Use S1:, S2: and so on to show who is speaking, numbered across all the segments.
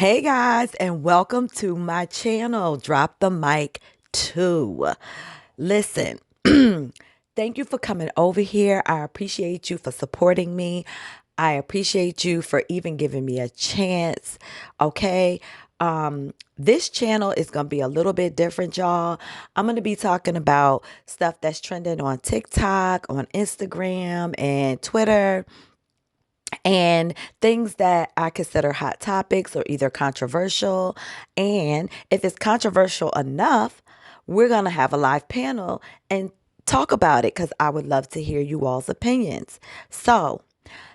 S1: Hey guys, and welcome to my channel, Drop the Mic 2. Listen, thank you for coming over here. I appreciate you for supporting me. I appreciate you for even giving me a chance. Okay. This channel is going to be a little bit different, y'all. I'm going to be talking about stuff that's trending on TikTok, on Instagram, and Twitter, and things that I consider hot topics or either controversial. And if it's controversial enough, we're going to have a live panel and talk about it because I would love to hear you all's opinions. So,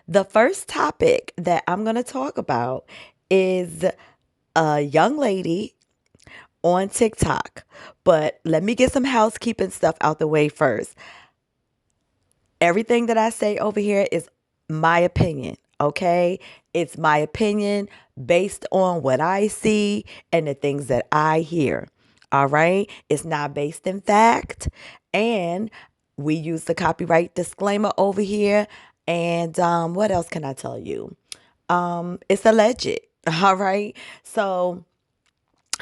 S1: the first topic that I'm going to talk about is a young lady on TikTok. But let me get some housekeeping stuff out the way first. Everything that I say over here is my opinion, okay? It's my opinion based on what I see and the things that I hear, all right? It's not based in fact. And we use the copyright disclaimer over here. And what else can I tell you? It's alleged, all right? So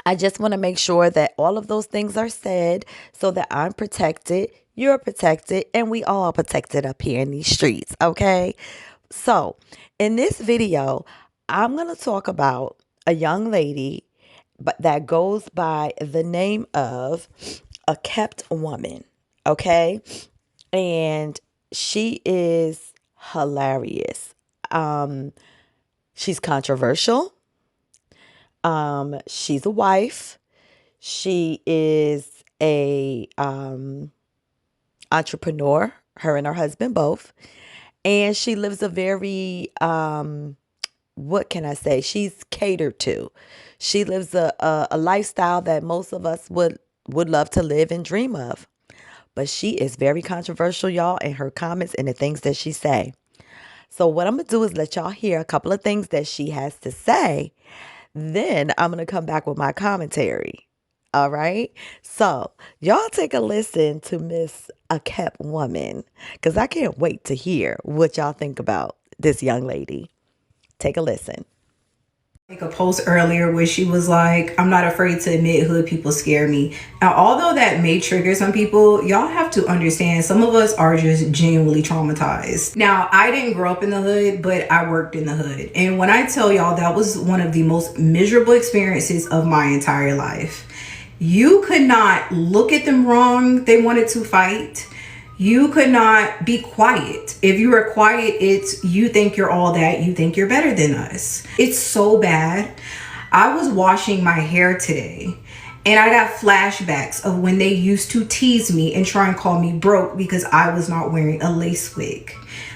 S1: I just want to make sure that all of those things are said so that I'm protected, you're protected, and we all protected up here in these streets, okay? So, in this video, I'm going to talk about a young lady but that goes by the name of a kept woman, okay? And she is hilarious. She's controversial. She's a wife. She is a entrepreneur, her and her husband both. And she lives a very what can I say? She's catered to. She lives a lifestyle that most of us would love to live and dream of. But she is very controversial, y'all, in her comments and the things that she say. So what I'm going to do is let y'all hear a couple of things that she has to say. Then I'm going to come back with my commentary. All right. So y'all take a listen to Miss A Kept Woman, because I can't wait to hear what y'all think about this young lady. Take a listen.
S2: Make a post earlier where she was like, I'm not afraid to admit hood people scare me. Now, although that may trigger some people, y'all have to understand some of us are just genuinely traumatized. Now, I didn't grow up in the hood, but I worked in the hood. And when I tell y'all, that was one of the most miserable experiences of my entire life. You could not look at them wrong. They wanted to fight. You could not be quiet. If you were quiet, it's you think you're all that, you think you're better than us. It's so bad. I was washing my hair today and I got flashbacks of when they used to tease me and try and call me broke because I was not wearing a lace wig.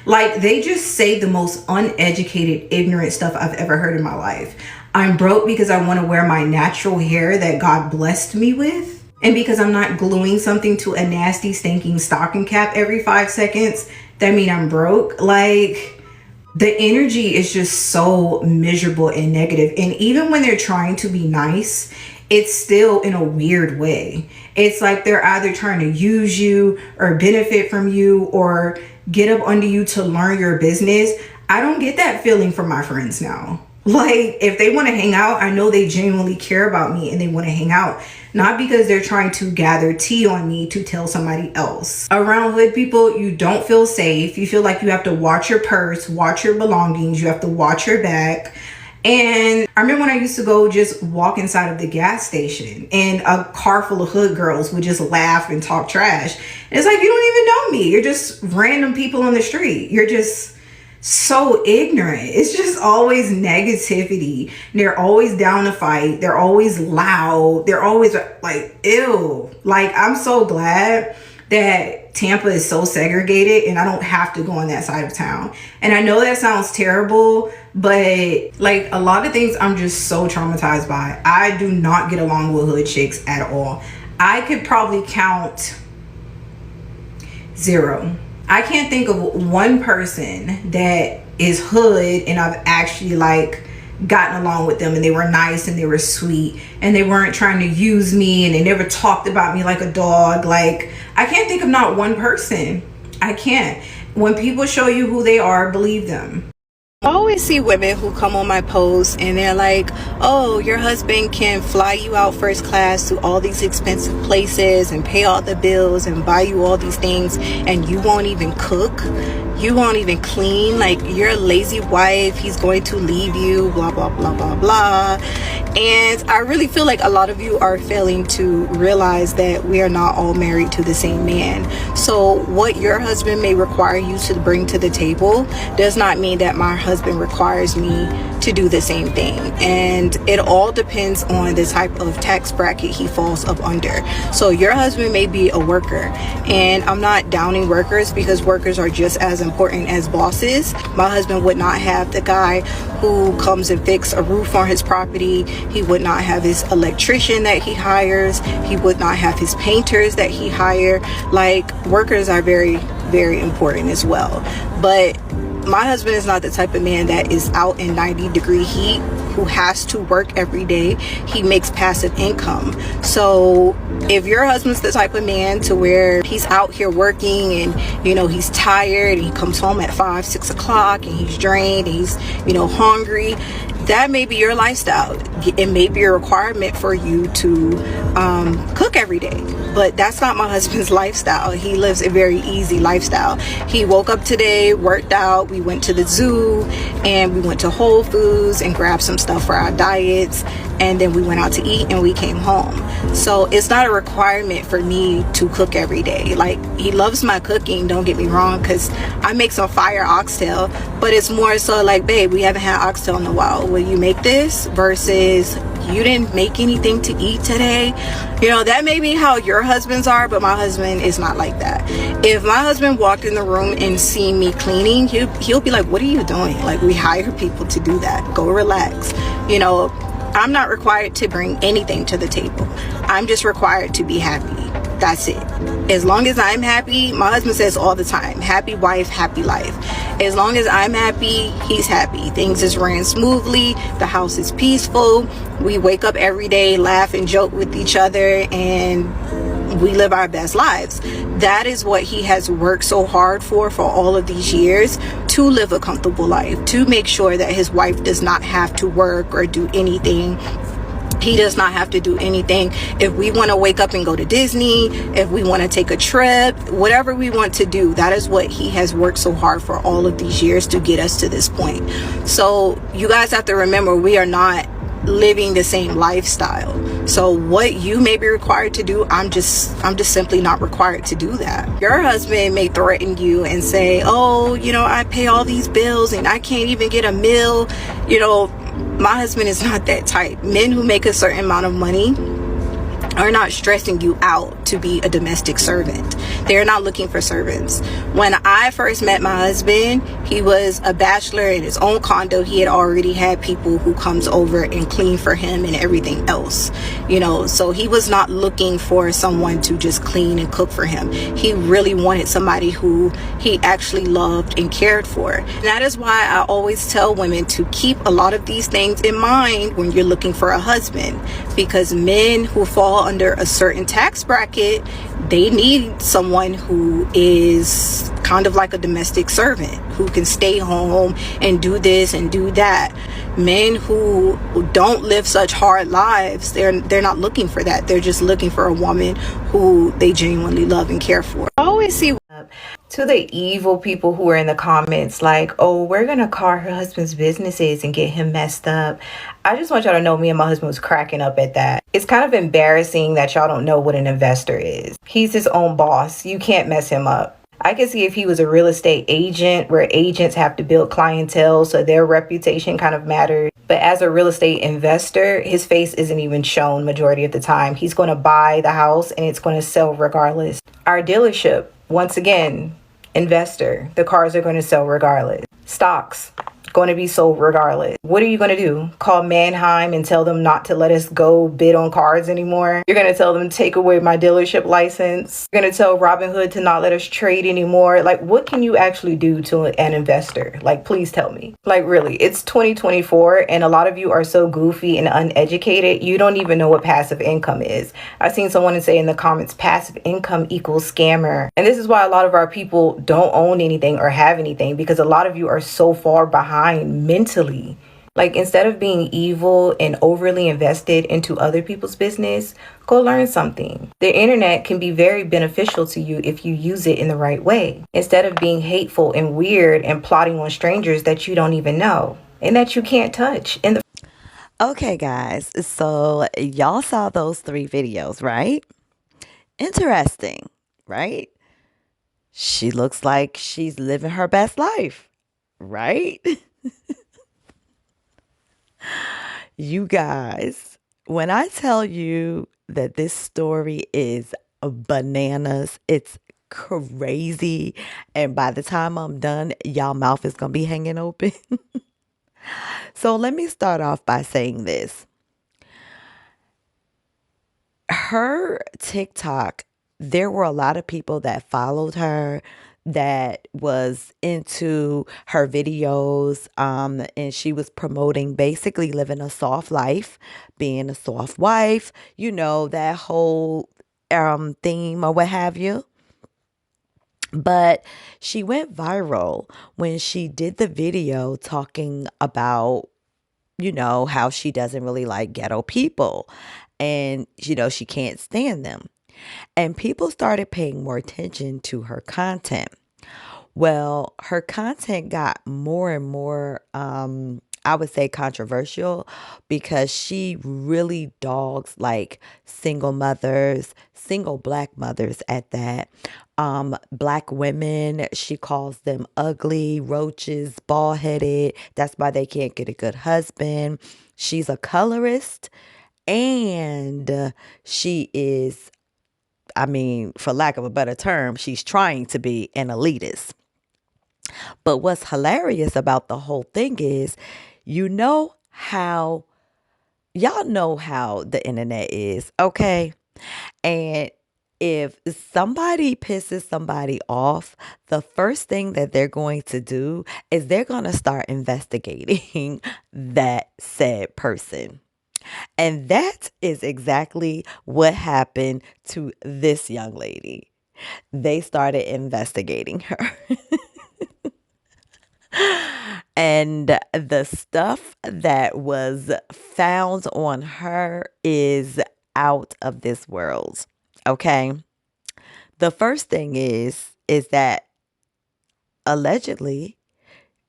S2: Like, they just say the most uneducated, ignorant stuff I've ever heard in my life. I'm broke because I want to wear my natural hair that God blessed me with. And because I'm not gluing something to a nasty stinking stocking cap every 5 seconds, that mean I'm broke. Like, the energy is just so miserable and negative. And even when they're trying to be nice, it's still in a weird way. It's like they're either trying to use you or benefit from you or get up under you to learn your business. I don't get that feeling from my friends now. Like, if they want to hang out, I know they genuinely care about me and they want to hang out, not because they're trying to gather tea on me to tell somebody else. Around hood people, you don't feel safe. You feel like you have to watch your purse, watch your belongings, you have to watch your back. And I remember when I used to go just walk inside of the gas station and a car full of hood girls would just laugh and talk trash. And it's like, you don't even know me. You're just random people on the street. You're just so ignorant. It's just always negativity. They're always down to fight. They're always loud. They're always like, ew. Like, I'm so glad that Tampa is so segregated and I don't have to go on that side of town. And I know that sounds terrible, but like, a lot of things I'm just so traumatized by. I do not get along with hood chicks at all. I could probably count 0. I can't think of one person that is hood and I've actually like gotten along with them and they were nice and they were sweet and they weren't trying to use me and they never talked about me like a dog. Like, I can't think of not one person. I can't. When people show you who they are, believe them. I always see women who come on my posts and they're like, oh, your husband can fly you out first class to all these expensive places and pay all the bills and buy you all these things, and you won't even cook. You won't even clean. Like, you're a lazy wife. He's going to leave you, blah, blah, blah, blah, blah. And I really feel like a lot of you are failing to realize that we are not all married to the same man. So what your husband may require you to bring to the table does not mean that my husband requires me to do the same thing. And it all depends on the type of tax bracket he falls up under. So your husband may be a worker, and I'm not downing workers, because workers are just as important as bosses. My husband would not have the guy who comes and fix a roof on his property. He would not have his electrician that he hires. He would not have his painters that he hire. Like, workers are very, very important as well. But my husband is not the type of man that is out in 90-degree heat, who has to work every day. He makes passive income. So if your husband's the type of man to where he's out here working and, you know, he's tired and he comes home at 5-6 o'clock and he's drained and he's, you know, hungry, that may be your lifestyle. It may be a requirement for you to cook every day, but that's not my husband's lifestyle. He lives a very easy lifestyle. He woke up today, worked out, we went to the zoo, and we went to Whole Foods and grabbed some stuff for our diets, and then we went out to eat and we came home. So it's not a requirement for me to cook every day. Like, he loves my cooking, don't get me wrong, because I make some fire oxtail, but it's more so like, babe, we haven't had oxtail in a while. Will you make this? Versus, you didn't make anything to eat today. You know, that may be how your husbands are, but my husband is not like that. If my husband walked in the room and seen me cleaning, he'll be like, what are you doing? Like, we hire people to do that. Go relax. You know, I'm not required to bring anything to the table. I'm just required to be happy. That's it. As long as I'm happy, my husband says all the time, happy wife, happy life. As long as I'm happy, he's happy. Things just ran smoothly. The house is peaceful. We wake up every day, laugh and joke with each other, and we live our best lives. That is what he has worked so hard for all of these years, to live a comfortable life, to make sure that his wife does not have to work or do anything. He does not have to do anything. If we want to wake up and go to Disney, if we want to take a trip, whatever we want to do, that is what he has worked so hard for all of these years to get us to this point. So you guys have to remember, we are not living the same lifestyle. So what you may be required to do, I'm just simply not required to do that. Your husband may threaten you and say, oh, you know, I pay all these bills and I can't even get a meal. You know, my husband is not that type. Men who make a certain amount of money are not stressing you out to be a domestic servant. They're not looking for servants. When I first met my husband, he was a bachelor in his own condo. He had already had people who comes over and clean for him and everything else, you know, so he was not looking for someone to just clean and cook for him. He really wanted somebody who he actually loved and cared for. And that is why I always tell women to keep a lot of these things in mind when you're looking for a husband, because men who fall under a certain tax bracket, they need someone who is kind of like a domestic servant, who can stay home and do this and do that. Men who don't live such hard lives, they're not looking for that. They're just looking for a woman who they genuinely love and care for. I always see to the evil people who are in the comments like, oh, we're gonna call her husband's businesses and get him messed up. I just want y'all to know, me and my husband was cracking up at that. It's kind of embarrassing that y'all don't know what an investor is. He's his own boss. You can't mess him up. I can see if he was a real estate agent, where agents have to build clientele, so their reputation kind of matters. But as a real estate investor, his face isn't even shown majority of the time. He's going to buy the house and it's going to sell regardless. Our dealership, once again, investor, the cars are going to sell regardless. Stocks, going to be sold regardless. What are you going to do? Call Manheim and tell them not to let us go bid on cars anymore? You're going to tell them to take away my dealership license? You're going to tell Robinhood to not let us trade anymore? Like, what can you actually do to an investor? Like, please tell me. Like, really, it's 2024 and a lot of you are so goofy and uneducated, you don't even know what passive income is. I've seen someone say in the comments, passive income equals scammer. And this is why a lot of our people don't own anything or have anything, because a lot of you are so far behind mind mentally. Like, instead of being evil and overly invested into other people's business, go learn something. The internet can be very beneficial to you if you use it in the right way, instead of being hateful and weird and plotting on strangers that you don't even know and that you can't touch. And the
S1: Okay, guys, so y'all saw those three videos, right? Interesting, right? She looks like she's living her best life, right? You guys, when I tell you that this story is bananas, it's crazy. And by the time I'm done, y'all mouth is going to be hanging open. So let me start off by saying this. Her TikTok, there were a lot of people that followed her that was into her videos, and she was promoting basically living a soft life, being a soft wife, that whole theme or what have you. But she went viral when she did the video talking about, how she doesn't really like ghetto people, and she can't stand them. And people started paying more attention to her content. Well, her content got more and more, I would say, controversial, because she really dogs like single mothers, single black mothers at that. Black women, she calls them ugly, roaches, bald headed. That's why they can't get a good husband. She's a colorist, and she is, I mean, for lack of a better term, she's trying to be an elitist. But what's hilarious about the whole thing is, you know how, y'all know how the internet is, okay? And if somebody pisses somebody off, the first thing that they're going to do is they're going to start investigating that said person. And that is exactly what happened to this young lady. They started investigating her. And the stuff that was found on her is out of this world. Okay. The first thing is that allegedly,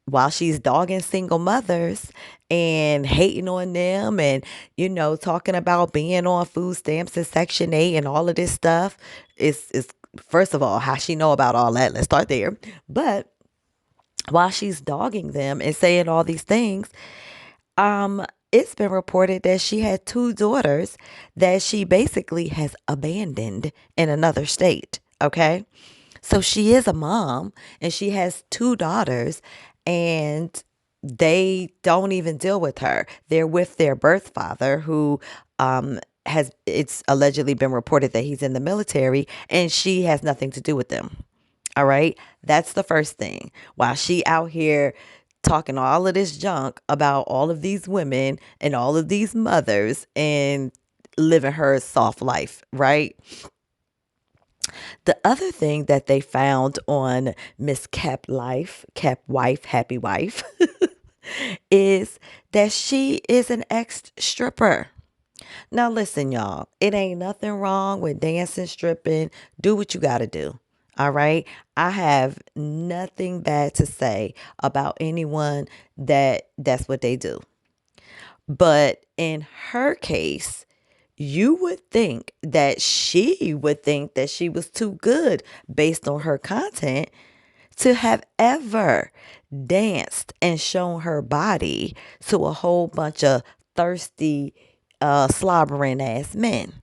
S1: while she's dogging single mothers and hating on them, and talking about being on food stamps and Section 8 and all of this stuff, is first of all, how she know about all that? Let's start there. But while she's dogging them and saying all these things, it's been reported that she had two daughters that she basically has abandoned in another state. Okay. So she is a mom, and she has two daughters, and they don't even deal with her. They're with their birth father, who has, it's allegedly been reported that he's in the military, and she has nothing to do with them. All right. That's the first thing. While she out here talking all of this junk about all of these women and all of these mothers and living her soft life, right? The other thing that they found on Miss Cap Wife, Happy Wife, is that she is an ex stripper. Now, listen, y'all, it ain't nothing wrong with dancing, stripping. Do what you got to do. All right. I have nothing bad to say about anyone that's what they do. But in her case, you would think that she would think that she was too good based on her content to have ever danced and shown her body to a whole bunch of thirsty, slobbering ass men.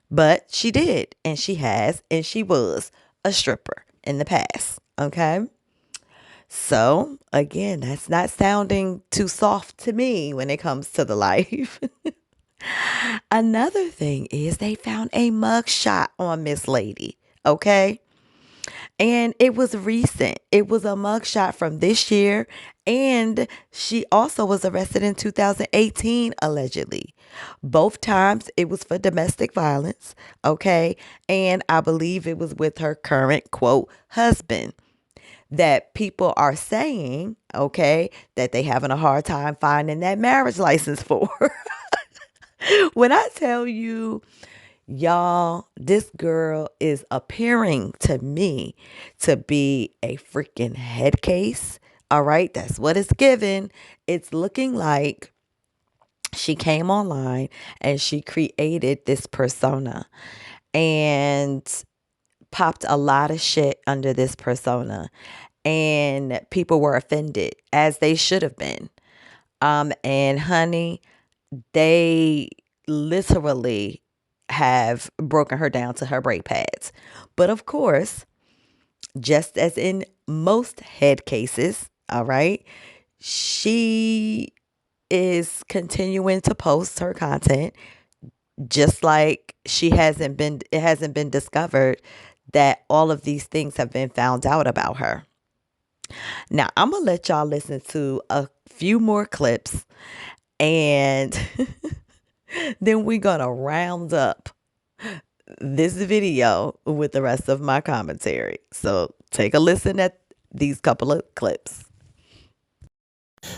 S1: But she did, and she has, and she was a stripper in the past. Okay. So again, that's not sounding too soft to me when it comes to the life. Another thing is they found a mugshot on Miss Lady. Okay. And it was recent. It was a mugshot from this year. And she also was arrested in 2018, allegedly. Both times it was for domestic violence. Okay. And I believe it was with her current, quote, husband. that people are saying, okay, that they having a hard time finding that marriage license for. When I tell you, y'all, this girl is appearing to me to be a freaking head case. All right, that's what it's given. It's looking like she came online and she created this persona and popped a lot of shit under this persona. And people were offended, as they should have been. And honey, they literally have broken her down to her brake pads. But of course, just as in most head cases, all right, she is continuing to post her content just like it hasn't been discovered that all of these things have been found out about her. Now, I'm going to let y'all listen to a few more clips and then we're going to round up this video with the rest of my commentary. So take a listen at these couple of clips.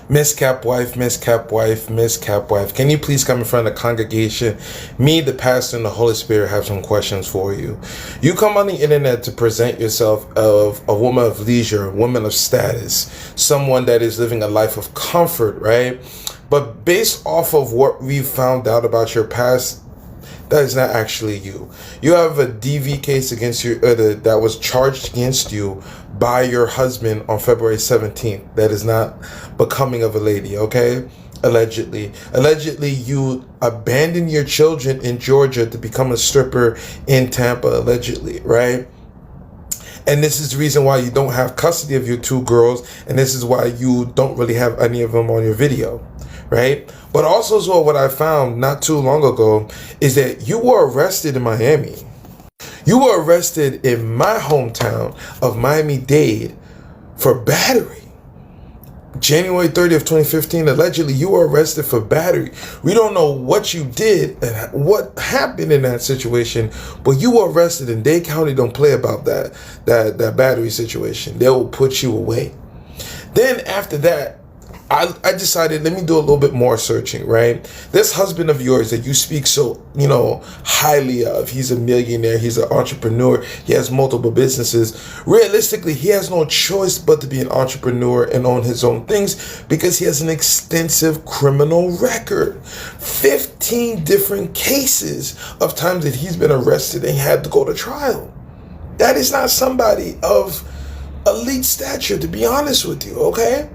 S3: Miss Cap Wife, Miss Cap Wife, Miss Cap Wife, can you please come in front of the congregation? Me, the pastor, and the Holy Spirit have some questions for you. You come on the internet to present yourself of a woman of leisure, a woman of status, someone that is living a life of comfort, right? But based off of what we found out about your past, that is not actually you. You have a DV case against you that was charged against you by your husband on February 17th. That is not becoming of a lady, okay? Allegedly. Allegedly, you abandoned your children in Georgia to become a stripper in Tampa, allegedly, right? And this is the reason why you don't have custody of your two girls, and this is why you don't really have any of them on your video, right? But also as well, what I found not too long ago is that you were arrested in Miami. You were arrested in my hometown of Miami-Dade for battery. January 30th, 2015, allegedly you were arrested for battery. We don't know what you did and what happened in that situation, but you were arrested, and Dade County don't play about that battery situation. They will put you away. Then after that, I decided, let me do a little bit more searching, right? This husband of yours that you speak so, highly of, he's a millionaire, he's an entrepreneur, he has multiple businesses. Realistically, he has no choice but to be an entrepreneur and own his own things because he has an extensive criminal record. 15 different cases of times that he's been arrested and had to go to trial. That is not somebody of elite stature, to be honest with you, okay?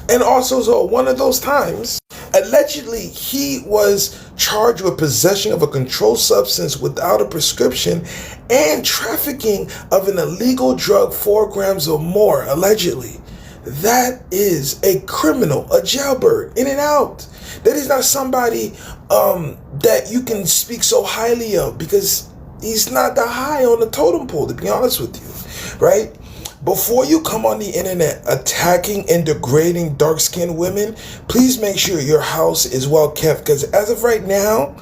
S3: And also, so one of those times, allegedly, he was charged with possession of a controlled substance without a prescription and trafficking of an illegal drug 4 grams or more, allegedly. That is a criminal, a jailbird, in and out. That is not somebody that you can speak so highly of because he's not that high on the totem pole, to be honest with you, right? Before you come on the internet attacking and degrading dark-skinned women, please make sure your house is well kept, because as of right now,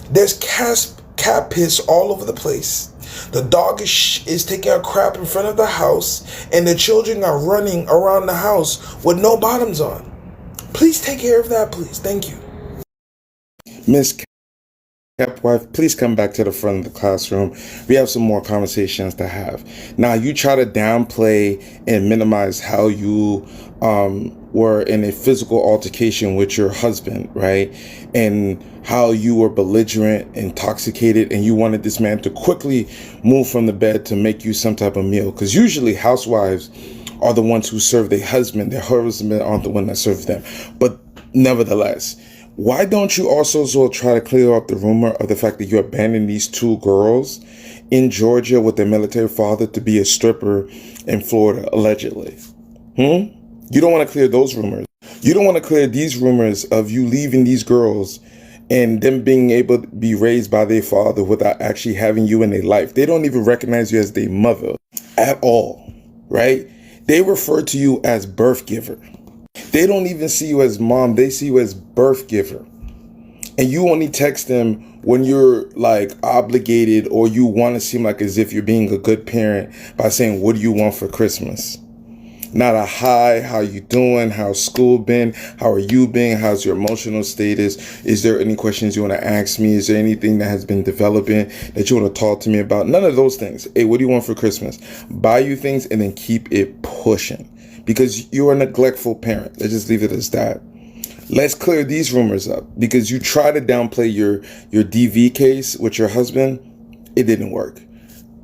S3: there's cat piss all over the place. The dog is taking a crap in front of the house, and the children are running around the house with no bottoms on. Please take care of that, please. Thank you. Miss Cap Wife, please come back to the front of the classroom. We have some more conversations to have. Now, you try to downplay and minimize how you were in a physical altercation with your husband, right? And how you were belligerent, intoxicated, and you wanted this man to quickly move from the bed to make you some type of meal. Because usually housewives are the ones who serve their husband aren't the one that serves them. But nevertheless, why don't you also try to clear up the rumor of the fact that you abandoned these two girls in Georgia with their military father to be a stripper in Florida, allegedly? You don't want to clear those rumors. You don't want to clear these rumors of you leaving these girls and them being able to be raised by their father without actually having you in their life. They don't even recognize you as their mother at all, right? They refer to you as birth giver. They don't even see you as mom. They see you as birth giver. And you only text them when you're like obligated or you want to seem like as if you're being a good parent by saying, what do you want for Christmas? Not a hi, how you doing? How's school been? How are you been? How's your emotional status? Is there any questions you want to ask me? Is there anything that has been developing that you want to talk to me about? None of those things. Hey, what do you want for Christmas? Buy you things and then keep it pushing because you're a neglectful parent. Let's just leave it as that. Let's clear these rumors up because you try to downplay your DV case with your husband. It didn't work.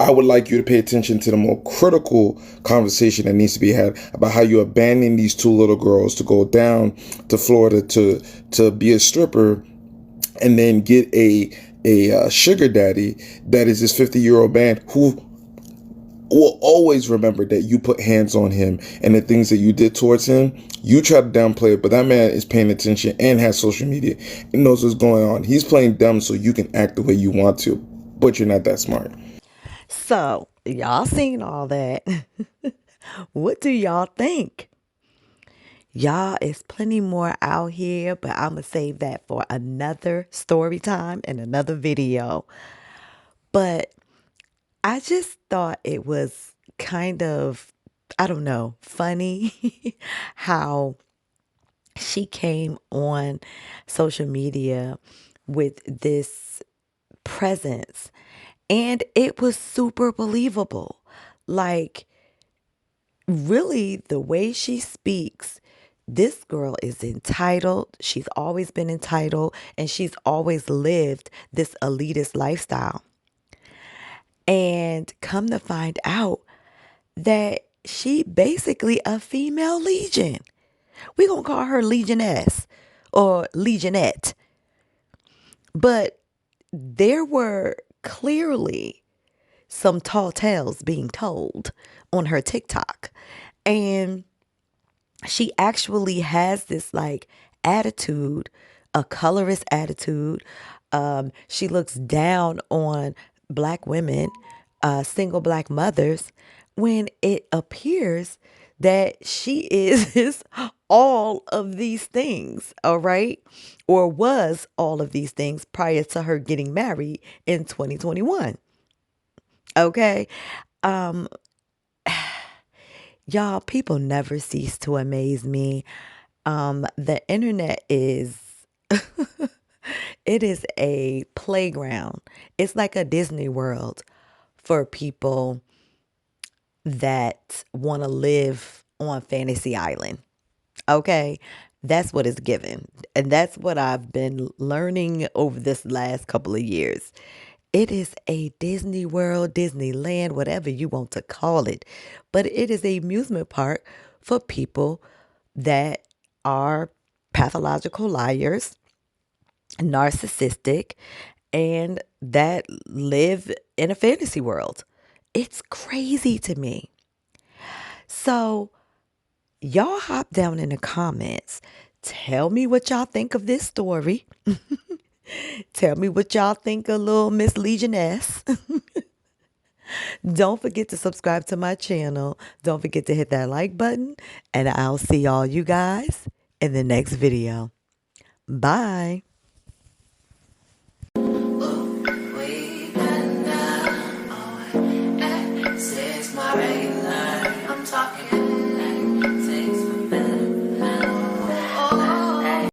S3: I would like you to pay attention to the more critical conversation that needs to be had about how you abandon these two little girls to go down to Florida to be a stripper and then get a sugar daddy that is this 50-year-old man who will always remember that you put hands on him and the things that you did towards him. You try to downplay it, but that man is paying attention and has social media and knows what's going on. He's playing dumb so you can act the way you want to, but you're not that smart.
S1: So, y'all seen all that. What do y'all think? Y'all, is plenty more out here, but I'm going to save that for another story time and another video. But I just thought it was kind of, I don't know, funny how she came on social media with this presence and it was super believable. Like, really, the way she speaks, this girl is entitled. She's always been entitled and she's always lived this elitist lifestyle. And come to find out that she basically a female legion. We gonna call her Legioness or Legionette. But there were clearly some tall tales being told on her TikTok. And she actually has this like attitude, a colorist attitude. She looks down on black women, single black mothers, when it appears that she is all of these things, all right? Or was all of these things prior to her getting married in 2021. Okay. Um, y'all, people never cease to amaze me. The internet is it is a playground. It's like a Disney World for people that want to live on Fantasy Island. Okay? That's what it's given. And that's what I've been learning over this last couple of years. It is a Disney World, Disneyland, whatever you want to call it. But it is a amusement park for people that are pathological liars, narcissistic, and that live in a fantasy world. It's crazy to me. So, y'all hop down in the comments. Tell me what y'all think of this story. Tell me what y'all think of little Miss Legioness. Don't forget to subscribe to my channel. Don't forget to hit that like button. And I'll see all you guys in the next video. Bye.